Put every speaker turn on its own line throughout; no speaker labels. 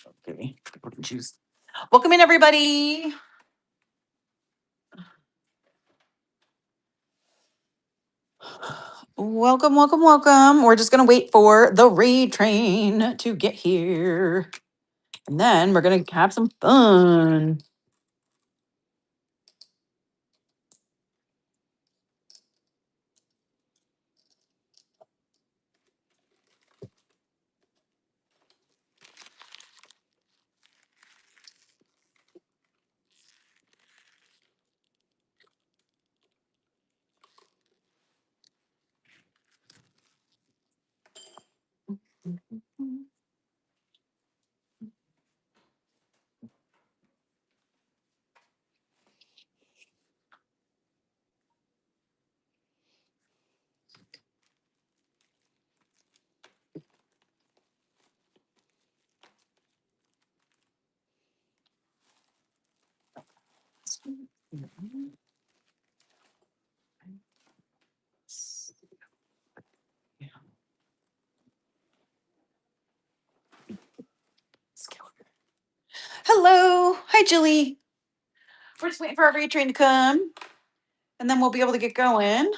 Okay, juice. Welcome in, everybody. Welcome, welcome, welcome. We're just gonna wait for the raid train to get here, and then we're gonna have some fun. Hello, hi, Julie. We're just waiting for our raid train to come, and then we'll be able to get going.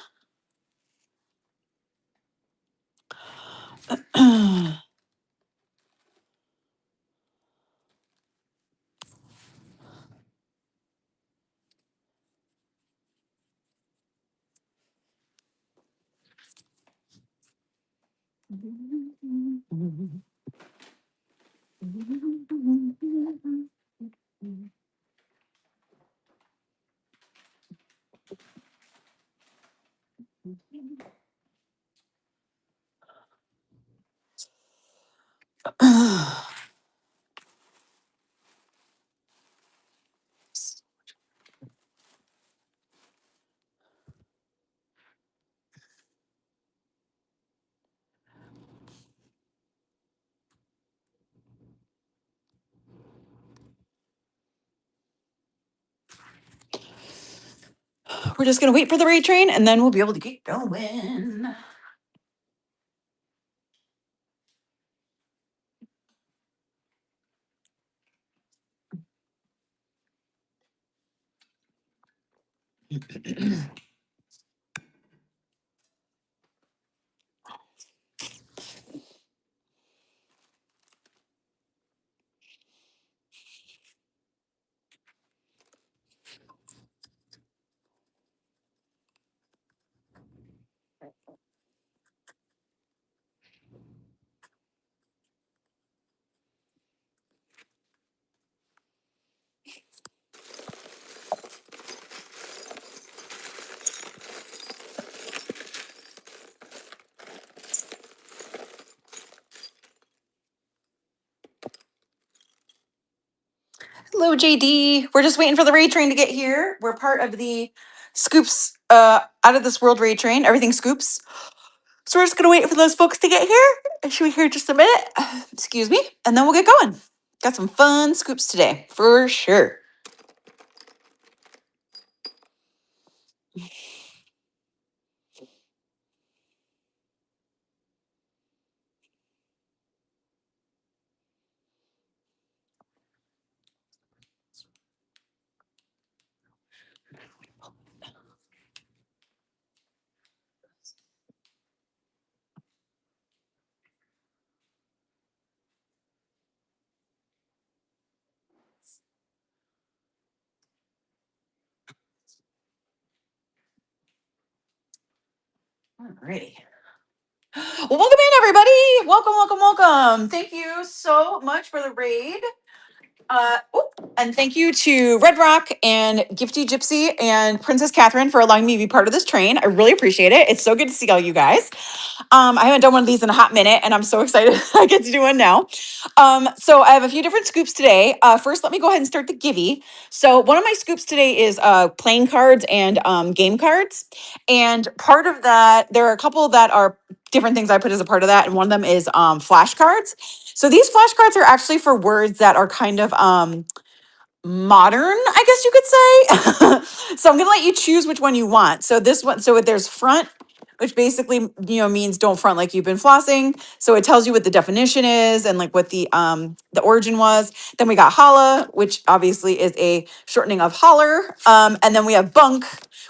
We're just gonna wait for the raid train, and then we'll be able to get going. Hello, JD. We're just waiting for the raid train to get here. We're part of the Scoops out of this world raid train. Everything Scoops. So we're just gonna wait for those folks to get here. Should we hear just a minute? Excuse me, and then we'll get going. Got some fun scoops today for sure. Alrighty. Well, welcome in, everybody. Welcome, welcome, welcome. Thank you so much for the raid. And thank you to Red Rock and Gifty Gypsy and Princess Catherine for allowing me to be part of this train. I really appreciate it. It's so good to see all you guys. I haven't done one of these in a hot minute, and I'm so excited I get to do one now. So I have a few different scoops today. First, let me go ahead and start the Givey. So one of my scoops today is playing cards and game cards. And part of that, there are a couple that are different things I put as a part of that, and one of them is flashcards. So these flashcards are actually for words that are kind of modern, I guess you could say. So I'm gonna let you choose which one you want. So this one, so there's front, which basically, means don't front like you've been flossing. So it tells you what the definition is and like what the origin was. Then we got holla, which obviously is a shortening of holler. And then we have bunk,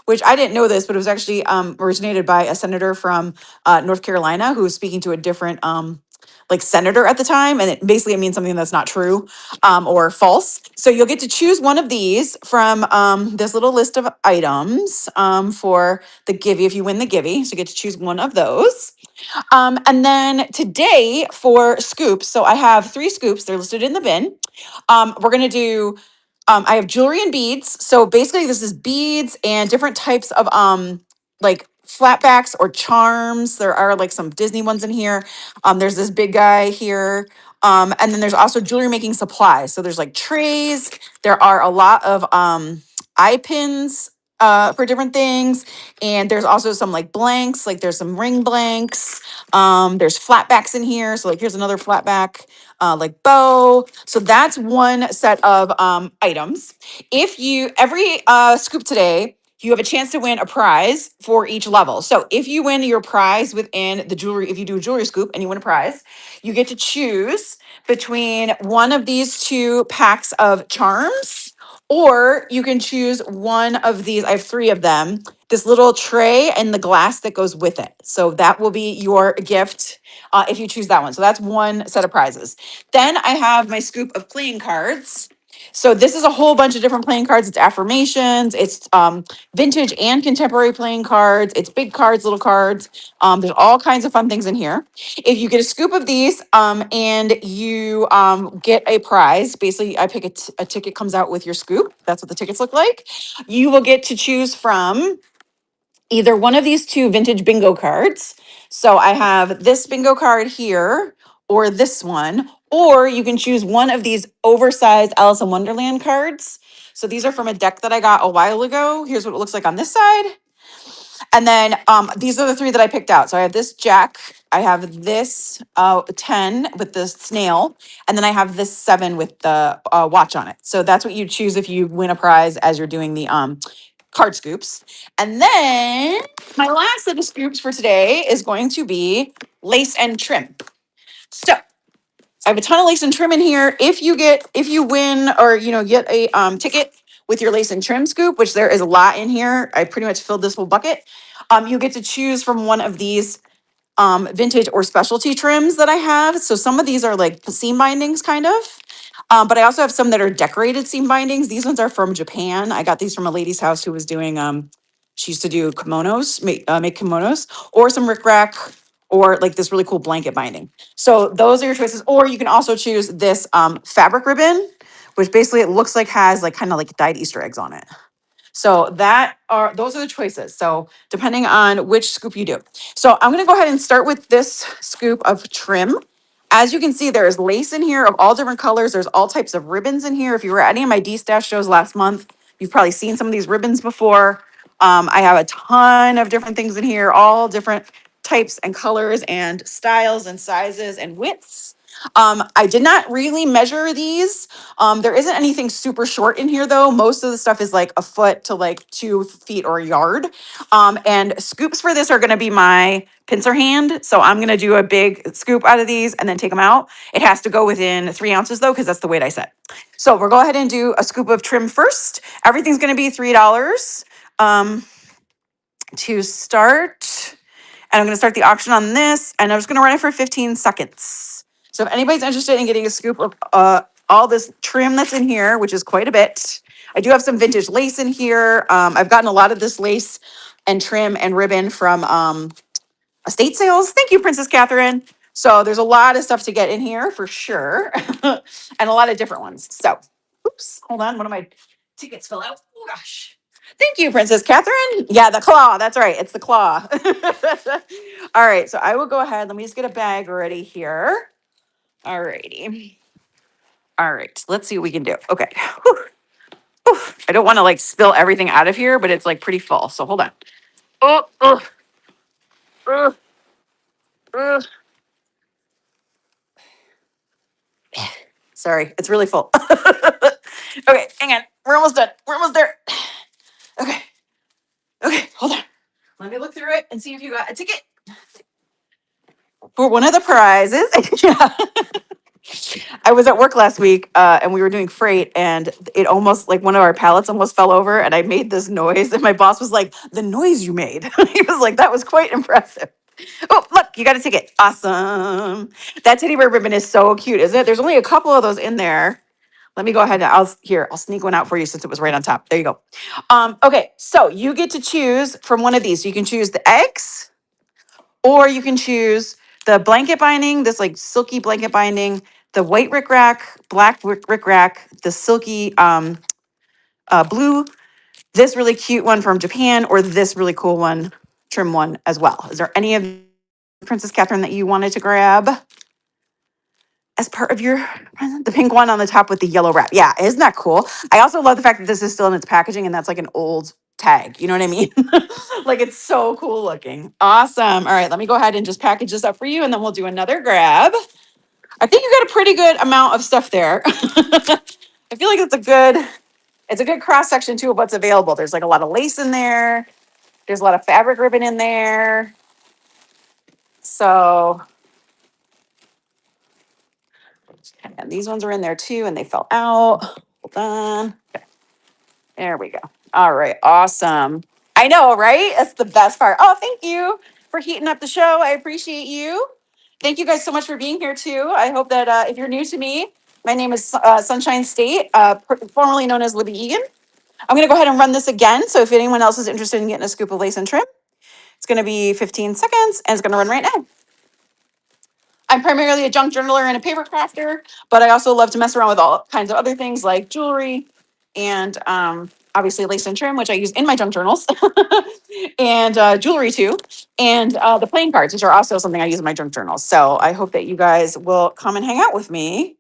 which I didn't know this, but it was actually originated by a senator from North Carolina who was speaking to a different like senator at the time, and it means something that's not true or false. So you'll get to choose one of these from this little list of items for the Givey if you win the Givey. So you get to choose one of those. And then today for scoops, so I have 3 scoops. They're listed in the bin. We're gonna do. I have jewelry and beads. So basically, this is beads and different types of like flatbacks or charms. There are like some Disney ones in here. There's this big guy here. And then there's also jewelry making supplies. So there's like trays. There are a lot of eye pins for different things. And there's also some like blanks, like there's some ring blanks. There's flatbacks in here. So like here's another flatback, like bow. So that's one set of items. If you every scoop today, you have a chance to win a prize for each level. So if you win your prize within the jewelry, if you do a jewelry scoop and you win a prize, you get to choose between one of these 2 packs of charms, or you can choose one of these. I have 3 of them. This little tray and the glass that goes with it. So that will be your gift if you choose that one. So that's one set of prizes. Then I have my scoop of playing cards. So this is a whole bunch of different playing cards. It's affirmations. It's vintage and contemporary playing cards. It's big cards, little cards. There's all kinds of fun things in here. If you get a scoop of these and you get a prize, basically I pick a ticket comes out with your scoop. That's what the tickets look like. You will get to choose from either one of these 2 vintage bingo cards. So I have this bingo card here or this one, or you can choose one of these oversized Alice in Wonderland cards. So these are from a deck that I got a while ago. Here's what it looks like on this side. And then these are the 3 that I picked out. So I have this jack, I have this 10 with the snail, and then I have this 7 with the watch on it. So that's what you choose if you win a prize as you're doing the card scoops. And then my last set of scoops for today is going to be lace and trim. So I have a ton of lace and trim in here. If you win or get a ticket with your lace and trim scoop, which there is a lot in here, I pretty much filled this whole bucket. You get to choose from one of these vintage or specialty trims that I have. So some of these are like seam bindings kind of. But I also have some that are decorated seam bindings. These ones are from Japan. I got these from a lady's house who was doing she used to do kimonos, make kimonos, or some rickrack, or like this really cool blanket binding. So those are your choices. Or you can also choose this fabric ribbon, which basically it looks like has like kind of like dyed Easter eggs on it. So those are the choices. So depending on which scoop you do. So I'm gonna go ahead and start with this scoop of trim. As you can see, there is lace in here of all different colors. There's all types of ribbons in here. If you were at any of my D-Stash shows last month, you've probably seen some of these ribbons before. I have a ton of different things in here, all different types and colors and styles and sizes and widths. I did not really measure these. There isn't anything super short in here though. Most of the stuff is like a foot to like 2 feet or a yard. And scoops for this are gonna be my pincer hand. So I'm gonna do a big scoop out of these and then take them out. It has to go within 3 ounces though, because that's the weight I set. So we'll go ahead and do a scoop of trim first. Everything's gonna be $3 to start. And I'm gonna start the auction on this, and I'm just gonna run it for 15 seconds. So if anybody's interested in getting a scoop of all this trim that's in here, which is quite a bit, I do have some vintage lace in here. I've gotten a lot of this lace and trim and ribbon from estate sales. Thank you, Princess Catherine. So there's a lot of stuff to get in here for sure, and a lot of different ones. So, oops, hold on, one of my tickets fell out. Oh gosh. Thank you, Princess Catherine. Yeah, the claw. That's right. It's the claw. All right. So I will go ahead. Let me just get a bag ready here. All righty. All right. Let's see what we can do. Okay. Whew. Whew. I don't want to like spill everything out of here, but it's like pretty full. So hold on. Oh, oh, oh, oh. Sorry. It's really full. Okay. Hang on. We're almost done. We're almost there. Okay. Okay. Hold on. Let me look through it and see if you got a ticket for one of the prizes. Yeah. I was at work last week and we were doing freight and it almost like one of our pallets almost fell over and I made this noise and my boss was like, the noise you made. He was like, that was quite impressive. Oh, look, you got a ticket. Awesome. That teddy bear ribbon is so cute, isn't it? There's only a couple of those in there. Let me go ahead and I'll sneak one out for you since it was right on top. There you go. Okay, so you get to choose from one of these. So you can choose the eggs, or you can choose the blanket binding, this like silky blanket binding, the white rickrack, black rickrack, the silky blue, this really cute one from Japan, or this really cool one, trim one as well. Is there any of Princess Catherine that you wanted to grab as part of your present? The pink one on the top with the yellow wrap. Yeah, isn't that cool? I also love the fact that this is still in its packaging and that's like an old tag. You know what I mean? Like it's so cool looking. Awesome. All right, let me go ahead and just package this up for you and then we'll do another grab. I think you got a pretty good amount of stuff there. I feel like it's a good cross section too of what's available. There's like a lot of lace in there. There's a lot of fabric ribbon in there. So, and these ones are in there too, and they fell out. Hold on. Okay, there we go. All right, awesome. I know, right? That's the best part. Oh, thank you for heating up the show. I appreciate you. Thank you guys so much for being here too. I hope that if you're new to me, my name is Sunshine State, formerly known as Libby Egan. I'm going to go ahead and run this again. So if anyone else is interested in getting a scoop of lace and trim, it's going to be 15 seconds and it's going to run right now. I'm primarily a junk journaler and a paper crafter, but I also love to mess around with all kinds of other things like jewelry and obviously lace and trim, which I use in my junk journals, and jewelry too, and the playing cards, which are also something I use in my junk journals. So I hope that you guys will come and hang out with me.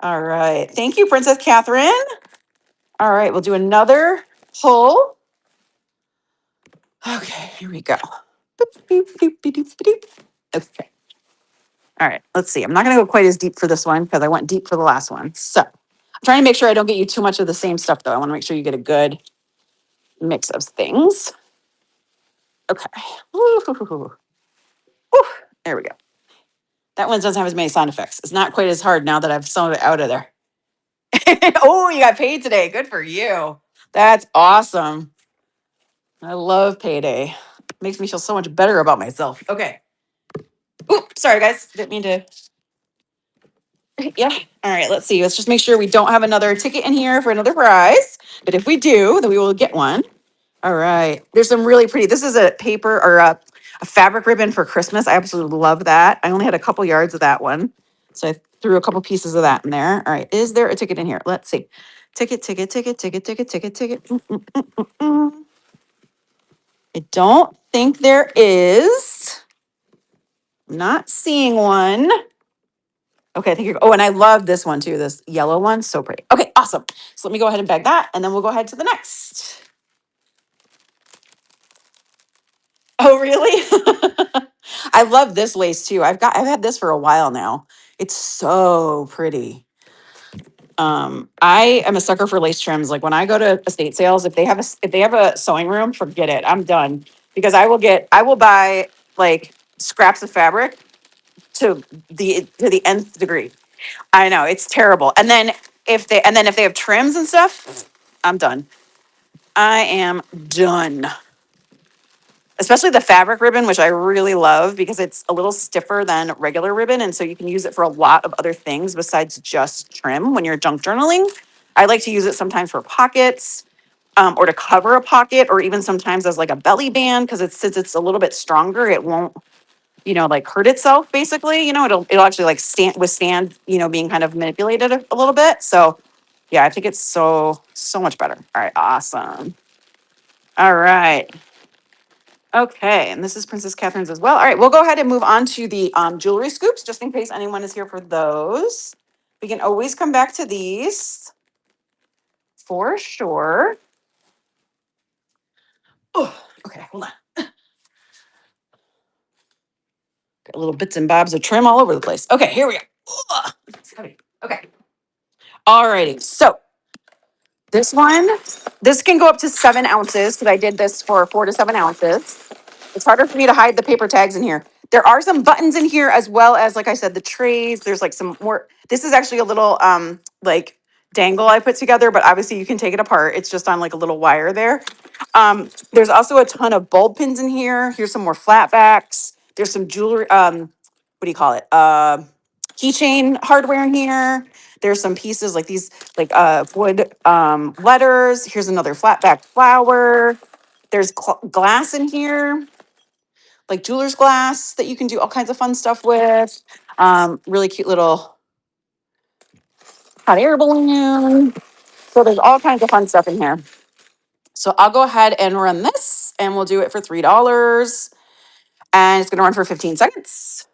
All right. Thank you, Princess Catherine. All right. We'll do another pull. Okay. Here we go. Okay. All right, let's see. I'm not going to go quite as deep for this one because I went deep for the last one. So I'm trying to make sure I don't get you too much of the same stuff, though. I want to make sure you get a good mix of things. Okay. Woo. There we go. That one doesn't have as many sound effects. It's not quite as hard now that I've some of it out of there. Oh, you got paid today. Good for you. That's awesome. I love payday. Makes me feel so much better about myself. Okay. Ooh, sorry, guys. Didn't mean to. Yeah. All right. Let's see. Let's just make sure we don't have another ticket in here for another prize. But if we do, then we will get one. All right. There's some really pretty. This is a paper or a fabric ribbon for Christmas. I absolutely love that. I only had a couple yards of that one. So I threw a couple pieces of that in there. All right. Is there a ticket in here? Let's see. Ticket, ticket, ticket, ticket, ticket, ticket, ticket. I don't think there is. I'm not seeing one. Okay, I think you're, oh, and I love this one too, this yellow one, so pretty. Okay, awesome. So let me go ahead and bag that, and then we'll go ahead to the next. Oh, really? I love this lace too. I've had this for a while now. It's so pretty. I am a sucker for lace trims. Like when I go to estate sales, if they have a sewing room, forget it. I'm done because I will buy like scraps of fabric to the nth degree. I know it's terrible. And then if they have trims and stuff, I'm done. I am done. Especially the fabric ribbon, which I really love because it's a little stiffer than regular ribbon. And so you can use it for a lot of other things besides just trim when you're junk journaling. I like to use it sometimes for pockets or to cover a pocket or even sometimes as like a belly band because since it's a little bit stronger, it won't, like hurt itself basically. It'll actually like withstand, being kind of manipulated a little bit. So yeah, I think it's so much better. All right, awesome. All right. Okay, and this is Princess Catherine's as well. All right, we'll go ahead and move on to the jewelry scoops, just in case anyone is here for those. We can always come back to these for sure. Oh, okay, hold on. Got little bits and bobs of trim all over the place. Okay, here we go. Ugh, it's heavy. Okay. All righty, so This one, this can go up to 7 ounces because I did this for 4 to 7 ounces. It's harder for me to hide the paper tags in here. There are some buttons in here as well as, like I said, the trays. There's like some more. This is actually a little like dangle I put together, but obviously you can take it apart. It's just on like a little wire there. There's also a ton of bulb pins in here. Here's some more flat backs. There's some jewelry. What do you call it? Keychain hardware in here. There's some pieces like these, like wood letters. Here's another flat back flower. There's glass in here, like jeweler's glass that you can do all kinds of fun stuff with. Really cute little hot air balloon. So there's all kinds of fun stuff in here. So I'll go ahead and run this and we'll do it for $3 and it's going to run for 15 seconds.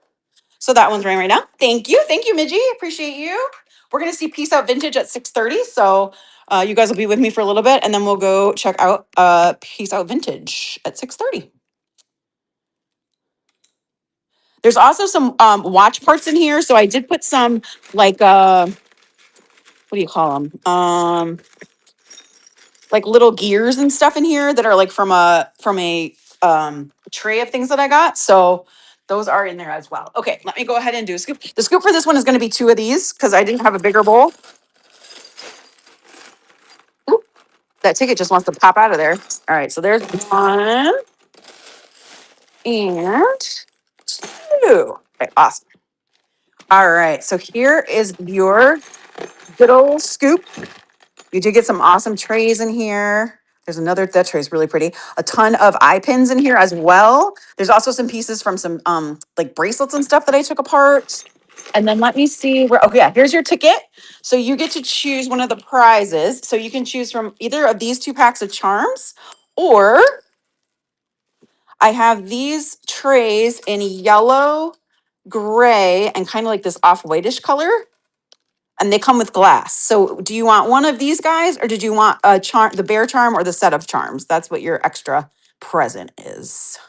So that one's running right now. Thank you. Thank you, Midgie. Appreciate you. We're going to see Peace Out Vintage at 6:30. So you guys will be with me for a little bit and then we'll go check out Peace Out Vintage at 6:30. There's also some watch parts in here. So I did put some like, what do you call them? Like little gears and stuff in here that are like from a tray of things that I got. So those are in there as well. Okay, let me go ahead and do a scoop. The scoop for this one is going to be 2 of these because I didn't have a bigger bowl. Oop, that ticket just wants to pop out of there. All right, so there's 1 and 2. Okay, awesome. All right, so here is your good old scoop. You do get some awesome trays in here. There's another, that tray is really pretty. A ton of eye pins in here as well. There's also some pieces from some like bracelets and stuff that I took apart. And then let me see where, okay, yeah, here's your ticket. So you get to choose one of the prizes. So you can choose from either of these 2 packs of charms, or I have these trays in yellow, gray, and kind of like this off-whitish color. And they come with glass. So do you want one of these guys or did you want a charm, the bear charm or the set of charms? That's what your extra present is.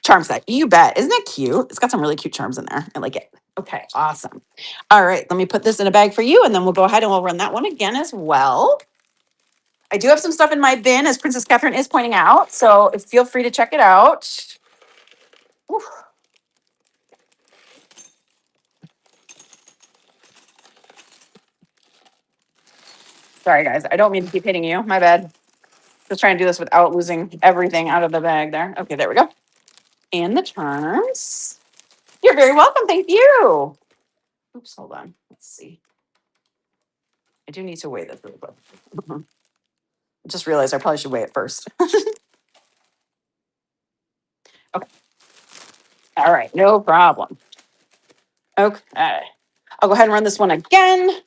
Charm set, you bet. Isn't it cute? It's got some really cute charms in there. I like it. Okay, awesome. All right, let me put this in a bag for you and then we'll go ahead and we'll run that one again as well. I do have some stuff in my bin, as Princess Catherine is pointing out, so feel free to check it out. Oof. Sorry, guys. I don't mean to keep hitting you. My bad. Just trying to do this without losing everything out of the bag there. Okay, there we go. And the charms. You're very welcome. Thank you. Oops, hold on. Let's see. I do need to weigh this really quick. I just realized I probably should weigh it first. Okay. All right. No problem. Okay. I'll go ahead and run this one again.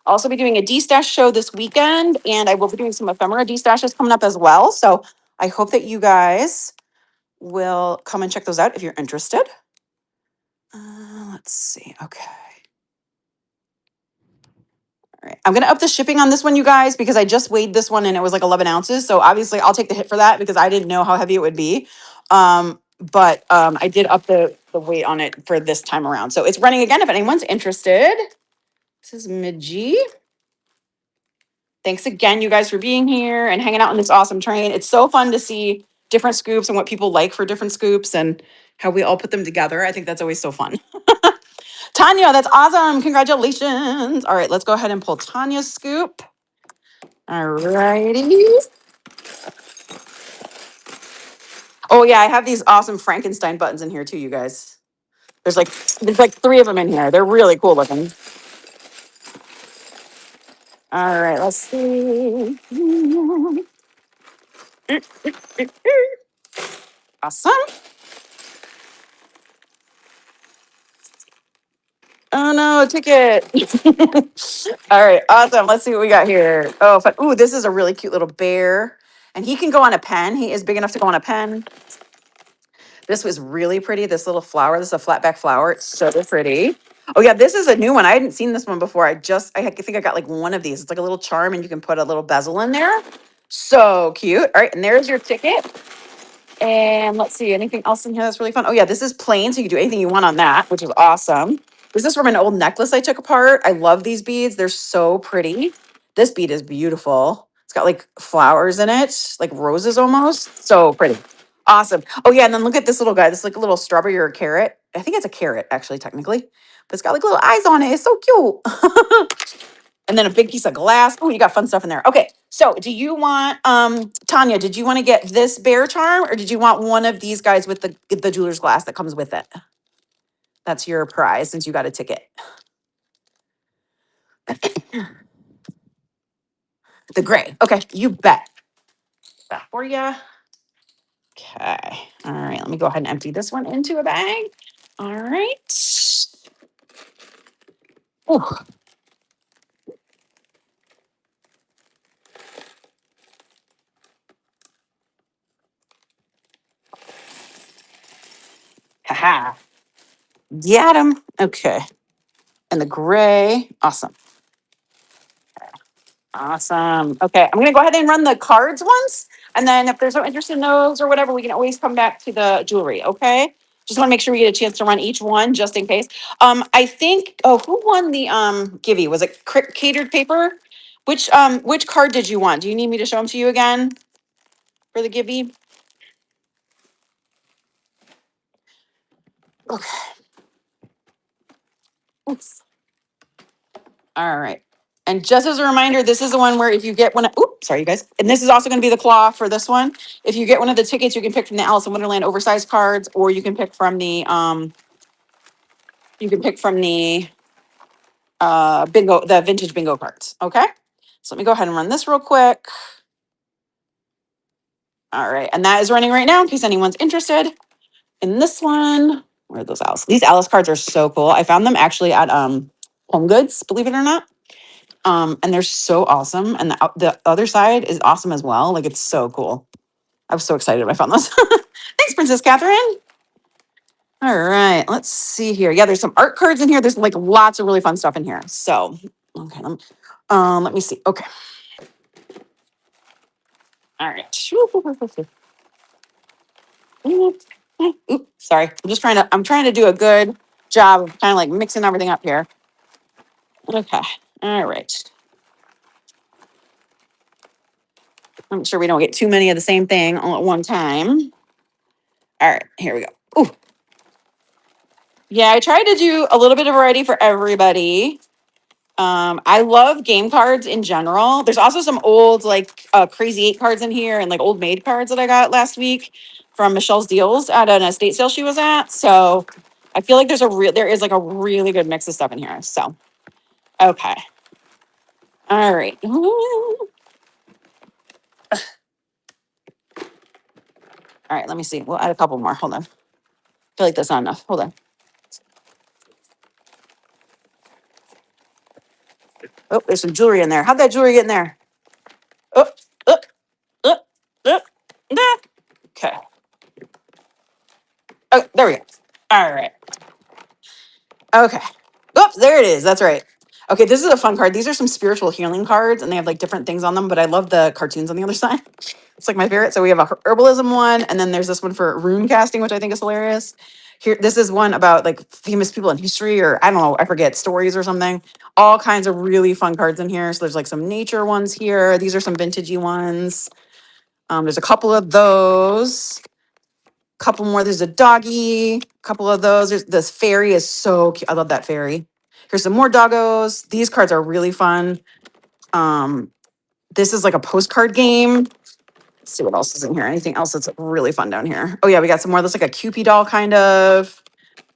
I'll also be doing a D-Stash show this weekend, and I will be doing some ephemera D-Stashes coming up as well. So I hope that you guys will come and check those out if you're interested. Let's see. Okay. All right. I'm going to up the shipping on this one, you guys, because I just weighed this one and it was like 11 ounces. So obviously I'll take the hit for that because I didn't know how heavy it would be. But I did up the weight on it for this time around. So it's running again if anyone's interested. This is Midgie. Thanks again, you guys, for being here and hanging out on this awesome train. It's so fun to see different scoops and what people like for different scoops and how we all put them together. I think that's always so fun. Tanya, that's awesome. Congratulations. All right, let's go ahead and pull Tanya's scoop. All righty. Oh yeah, I have these awesome Frankenstein buttons in here too, you guys. There's like 3 of them in here. They're really cool looking. All right, let's see. Awesome. Oh no, ticket. All right, awesome. Let's see what we got here. Oh, ooh, this is a really cute little bear. And he can go on a pen. He is big enough to go on a pen. This was really pretty. This little flower. This is a flatback flower. It's so pretty. Oh yeah, this is a new one. I hadn't seen this one before. I think I got like one of these. It's like a little charm and you can put a little bezel in there. So cute. All right, and there's your ticket. And let's see, anything else in here that's really fun? Oh yeah, this is plain, so you can do anything you want on that, which is awesome. This is from an old necklace I took apart. I love these beads. They're so pretty. This bead is beautiful. It's got like flowers in it, like roses almost. So pretty. Awesome. Oh yeah, and then look at this little guy. This is like a little strawberry or a carrot. I think it's a carrot actually, technically. But it's got like little eyes on it. It's so cute. And then a big piece of glass. Oh, you got fun stuff in there. Okay. So do you want Tanya, did you want to get this bear charm or did you want one of these guys with the jeweler's glass that comes with it? That's your prize since you got a ticket. The gray. Okay, you bet. That for you. Okay. All right. Let me go ahead and empty this one into a bag. All right. Ooh. Haha. Got him. Okay. And the gray. Awesome. Awesome. Okay, I'm gonna go ahead and run the cards once, and then if there's no interest in those or whatever, we can always come back to the jewelry. Okay. Just want to make sure we get a chance to run each one just in case. I think. Oh, who won the Givey? Was it catered paper? Which card did you want? Do you need me to show them to you again for the Givey? Okay. Oops. All right. And just as a reminder, this is the one where if you get one, oops, sorry, you guys. And this is also going to be the claw for this one. If you get one of the tickets, you can pick from the Alice in Wonderland oversized cards, or you can pick from the bingo, the vintage bingo cards. Okay. So let me go ahead and run this real quick. All right. And that is running right now in case anyone's interested in this one. Where are those Alice? These Alice cards are so cool. I found them actually at Home Goods, believe it or not. And they're so awesome. And the other side is awesome as well. Like it's so cool. I was so excited when I found those. Thanks, Princess Catherine. All right, let's see here. Yeah, there's some art cards in here. There's like lots of really fun stuff in here. So, okay, let me see. Okay. All right. Oops, sorry. I'm trying to do a good job of kind of like mixing everything up here. Okay. All right. I'm sure we don't get too many of the same thing all at one time. All right, here we go. Ooh. Yeah, I tried to do a little bit of variety for everybody. I love game cards in general. There's also some old like Crazy Eight cards in here and like old maid cards that I got last week from Michelle's Deals at an estate sale she was at. So I feel like there is like a really good mix of stuff in here. So okay. All right. All right, let me see. We'll add a couple more. Hold on. I feel like that's not enough. Hold on. Oh, there's some jewelry in there. How'd that jewelry get in there? Oh, oh, oh, oh. Nah. Okay. Oh, there we go. All right. Okay. Oops, there it is. That's right. Okay, this is a fun card. These are some spiritual healing cards, and they have like different things on them, but I love the cartoons on the other side. It's like my favorite. So we have a herbalism one, and then there's this one for rune casting, which I think is hilarious. Here, this is one about like famous people in history, or I don't know, I forget, stories or something. All kinds of really fun cards in here. So there's like some nature ones here. These are some vintagey ones. There's a couple of those. Couple more. There's a doggy. Couple of those. There's this fairy is so cute. I love that fairy. Here's some more doggos. These cards are really fun. Um, this is like a postcard game. Let's see what else is in here. Anything else that's really fun down here? Oh yeah, we got some more. That's like a Cupid doll kind of.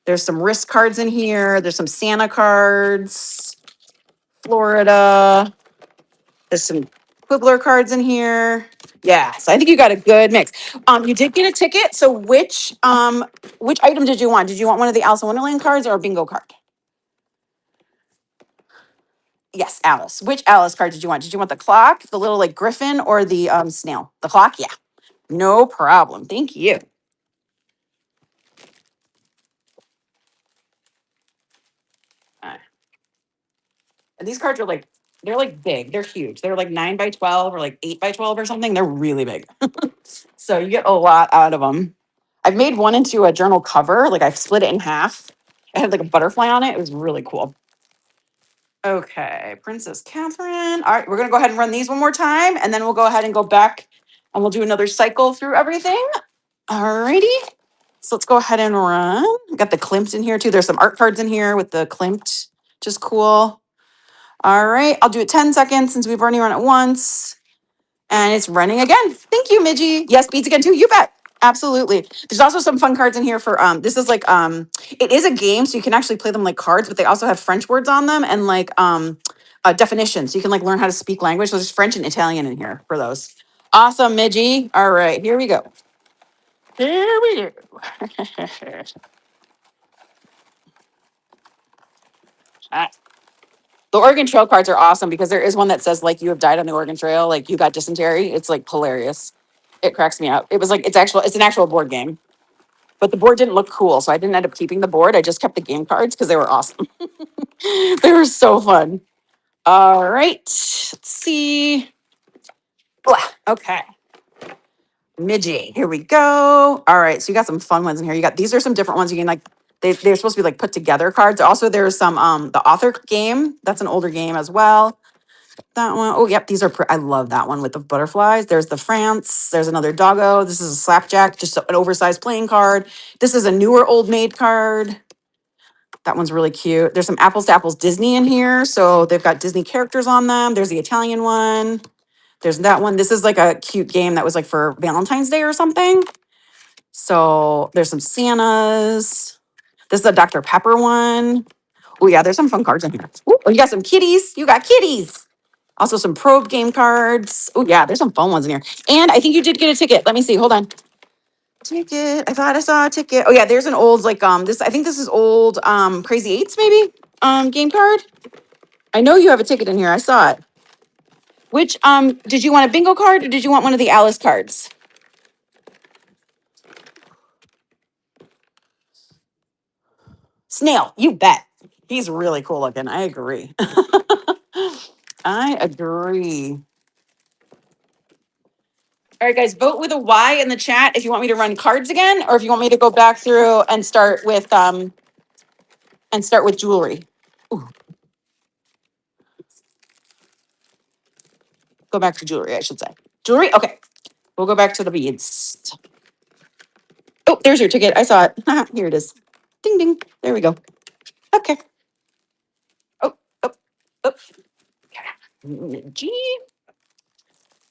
There's some wrist cards in here. There's some Santa cards. Florida. There's some Quibbler cards in here. Yeah, so I think you got a good mix. You did get a ticket. So which item did you want? Did you want one of the Alice in Wonderland cards or a bingo card? Yes, Alice. Which Alice card did you want? Did you want the clock, the little like griffin, or the snail? The clock? Yeah. No problem. Thank you. All right. And these cards are like They're like big. They're huge. They're like 9 by 12 or like 8 by 12 or something. They're really big. So you get a lot out of them. I've made one into a journal cover. Like I've split it in half. It had like a butterfly on it. It was really cool. Okay, Princess Catherine. All right, we're gonna go ahead and run these one more time, and then we'll go ahead and go back and we'll do another cycle through everything. All righty. So let's go ahead and run. We got the Klimt in here too. There's some art cards in here with the Klimt, just cool. All right, I'll do it 10 seconds since we've already run it once. And it's running again. Thank you, Midgie. Yes, beats again too. You bet. Absolutely. There's also some fun cards in here for this is like it is a game, so you can actually play them like cards, but they also have French words on them and like definitions. So you can like learn how to speak language. So there's French and Italian in here for those. Awesome, Midgie. All right, here we go. Here we go. Ah, the Oregon Trail cards are awesome because there is one that says like you have died on the Oregon Trail, like you got dysentery. It's like hilarious. It cracks me up. It was like it's an actual board game. But the board didn't look cool, so I didn't end up keeping the board. I just kept the game cards because they were awesome. They were so fun. All right, let's see. Blah. Okay, Midgie, here we go. All right, so you got some fun ones in here. You got these are some different ones you can like. They're supposed to be like put together cards. Also, there's some the author game. That's an older game as well. That one. Oh, yep. These are. I love that one with the butterflies. There's the France. There's another doggo. This is a slapjack, just an oversized playing card. This is a newer old maid card. That one's really cute. There's some apples to apples Disney in here. So they've got Disney characters on them. There's the Italian one. There's that one. This is like a cute game that was like for Valentine's Day or something. So there's some Santas. This is a Dr. Pepper one. Oh, yeah, there's some fun cards in here. Ooh, oh, you got some kitties. You got kitties. Also some probe game cards. Oh, yeah, there's some fun ones in here. And I think you did get a ticket. Let me see. Hold on. Ticket. I thought I saw a ticket. Oh yeah, there's an old like this I think this is old Crazy Eights maybe game card. I know you have a ticket in here. I saw it. Which did you want a bingo card or did you want one of the Alice cards? Snail, you bet. He's really cool looking. I agree. I agree. All right, guys, vote with a Y in the chat if you want me to run cards again or if you want me to go back through and start with jewelry. Ooh, go back to jewelry, I should say. Jewelry? Okay. We'll go back to the beads. Oh, there's your ticket. I saw it. Here it is. Ding, ding. There we go. Okay. Oh, oh, oh. G.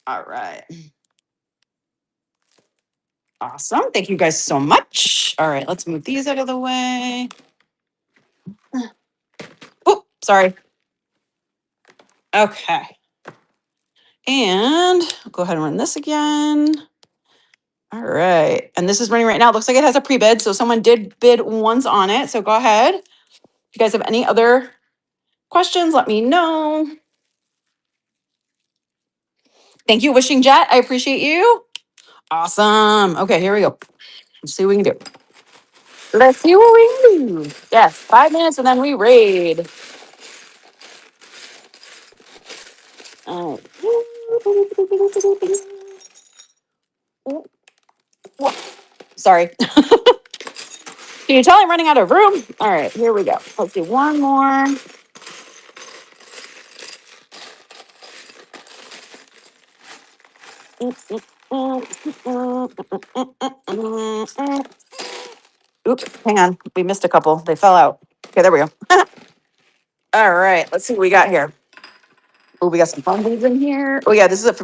All right. Awesome. Thank you guys so much. All right, let's move these out of the way. Oh, sorry. Okay. And I'll go ahead and run this again. All right. And this is running right now. Looks like it has a pre-bid. So someone did bid once on it. So go ahead. If you guys have any other questions, let me know. Thank you, Wishing Jet. I appreciate you. Awesome. Okay, here we go. Let's see what we can do. Let's see what we can do. Yes, 5 minutes and then we raid. All right. Sorry. Can you tell I'm running out of room? All right, here we go. Let's do one more. Oops, hang on. We missed a couple. They fell out. Okay, there we go. All right, let's see what we got here. Oh, we got some fun beads in here. Oh yeah, this is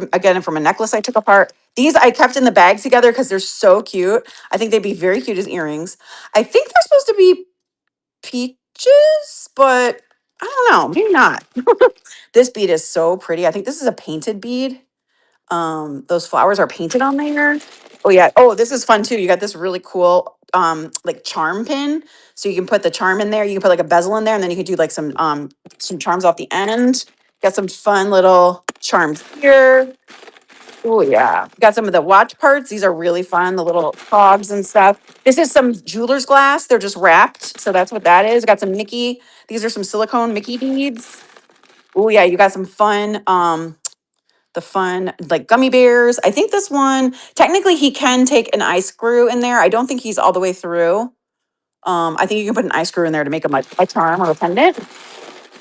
from a necklace I took apart. These I kept in the bags together because they're so cute. I think they'd be very cute as earrings. I think they're supposed to be peaches, but I don't know, maybe not. This bead is so pretty. I think this is a painted bead. Those flowers are painted on there. Oh yeah. Oh, this is fun too. You got this really cool like charm pin. So you can put the charm in there. You can put like a bezel in there, and then you can do like some charms off the end. Got some fun little charms here. Oh yeah. Got some of the watch parts. These are really fun, the little cogs and stuff. This is some jeweler's glass. They're just wrapped. So that's what that is. Got some Mickey. These are some silicone Mickey beads. Oh yeah, you got some fun. The fun like gummy bears. I think this one technically he can take an ice screw in there. I don't think he's all the way through. I think you can put an ice screw in there to make him a charm or a pendant.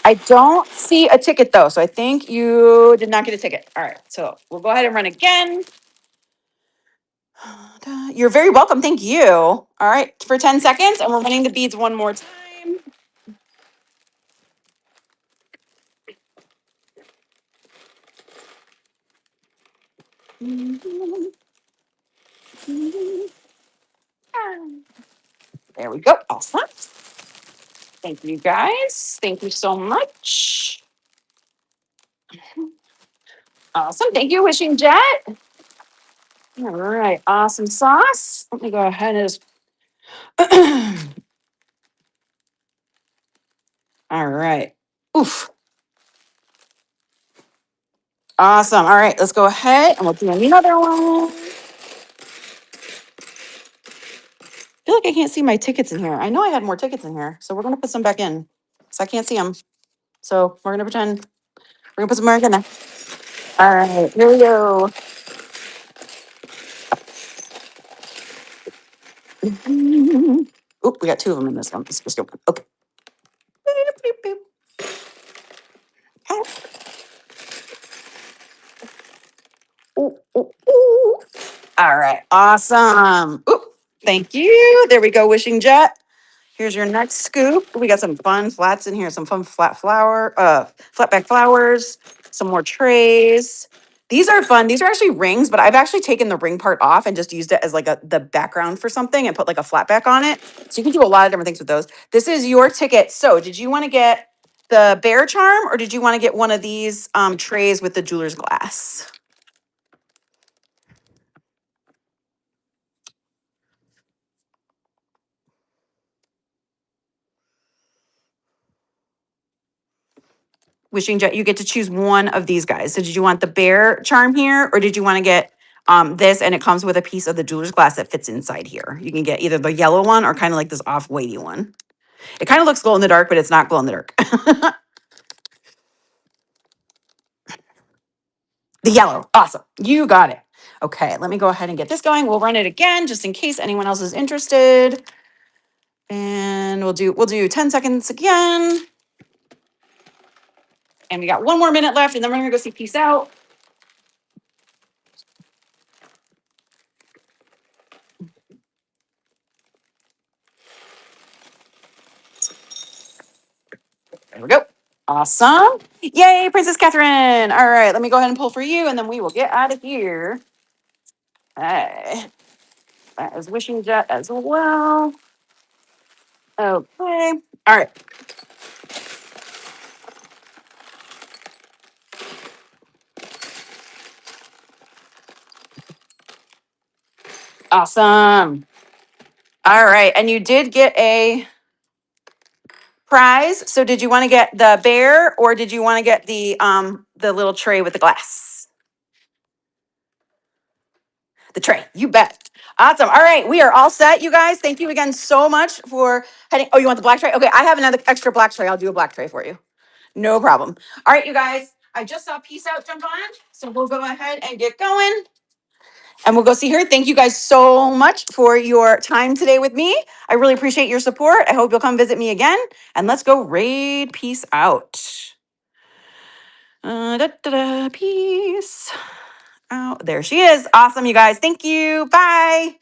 I don't see a ticket though, so I think you did not get a ticket. All right, so we'll go ahead and run again. You're very welcome. Thank you. All right, for 10 seconds, and we're running the beads one more time. There we go. Awesome. Thank you guys. Thank you so much. Awesome. Thank you, Wishing Jet. All right. Awesome sauce. Let me go ahead and just. All right. Oof. Awesome. All right. Let's go ahead and we'll do another one. I feel like I can't see my tickets in here. I know I had more tickets in here. So we're going to put some back in. So I can't see them. So we're going to pretend we're going to put some more in there. All right. Here we go. Oop, we got two of them in this one. Let's just open. Okay. Beep, beep, beep. Ooh, ooh, ooh. All right. Awesome. Ooh, thank you. There we go, Wishing Jet. Here's your next scoop. We got some fun flats in here, some fun flat back flowers, some more trays. These are fun. These are actually rings, but I've actually taken the ring part off and just used it as like the background for something and put like a flat back on it. So you can do a lot of different things with those. This is your ticket. So did you want to get the bear charm or did you want to get one of these trays with the jeweler's glass? Wishing Jet, you get to choose one of these guys. So did you want the bear charm here or did you want to get this and it comes with a piece of the jeweler's glass that fits inside here? You can get either the yellow one or kind of like this off-whitey one. It kind of looks glow in the dark, but it's not glow in the dark. The yellow. Awesome. You got it. Okay, let me go ahead and get this going. We'll run it again just in case anyone else is interested. And we'll do 10 seconds again. And we got one more minute left, and then we're gonna go see Peace Out. There we go. Awesome. Yay, Princess Catherine. All right, let me go ahead and pull for you, and then we will get out of here. Hey, that is Wishing Jet as well. Okay. All right. Awesome. All right, and you did get a prize. So did you want to get the bear or did you want to get the little tray with the glass? The tray. You bet. Awesome. All right, we are all set, you guys. Thank you again so much for heading. Oh, you want the black tray? Okay, I have another extra black tray. I'll do a black tray for you. No problem. All right, you guys. I just saw Peace Out jump on, so we'll go ahead and get going. And we'll go see her. Thank you guys so much for your time today with me. I really appreciate your support. I hope you'll come visit me again. And let's go raid Peace Out. Peace out. There she is. Awesome, you guys. Thank you. Bye.